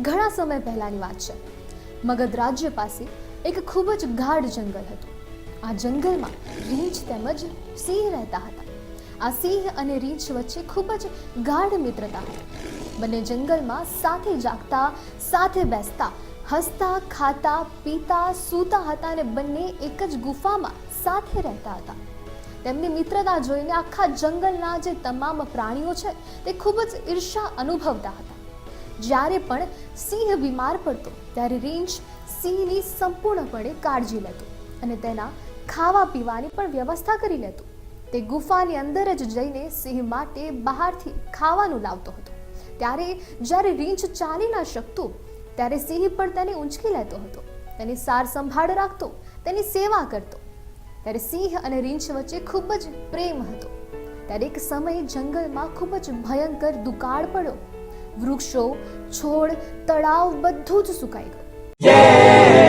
ઘણા સમય પહેલાની વાત છે. મગધ રાજ્ય પાસે એક ખૂબ જ ગાઢ જંગલ હતું. આ જંગલમાં રીંછ તેમજ સિંહ રહેતા હતા. આ સિંહ અને રીંછ વચ્ચે ખૂબ જ ગાઢ મિત્રતા હતી. બંને જંગલમાં સાથે જાગતા, સાથે બેસતા, હસતા, ખાતા, પીતા, સૂતા હતા અને બંને એક જ ગુફામાં સાથે રહેતા હતા. તેમની મિત્રતા જોઈને આખા જંગલના જે તમામ પ્રાણીઓ છે તે ખૂબ જ ઈર્ષા અનુભવતા હતા. જ્યારે પણ સિંહ બીમાર પડતો ત્યારે રીંછ સિંહની સંપૂર્ણપણે કાળજી લેતો અને તેના ખાવા પીવાની પણ વ્યવસ્થા કરી લેતો. તે ગુફાની અંદર જ જઈને સિંહ માટે બહારથી ખાવાનું લાવતો હતો. ત્યારે જ્યારે રીંછ ચાલી ન શકતો ત્યારે સિંહ પણ તેને ઊંચકી લેતો હતો, તેની સાર સંભાળ રાખતો, તેની સેવા કરતો. ત્યારે સિંહ અને રીંછ વચ્ચે ખૂબ જ પ્રેમ હતો. ત્યારે એક સમયે જંગલમાં ખૂબ જ ભયંકર દુકાળ પડ્યો. વૃક્ષો, છોડ, તળાવ બધું જ સુકાઈ ગયું.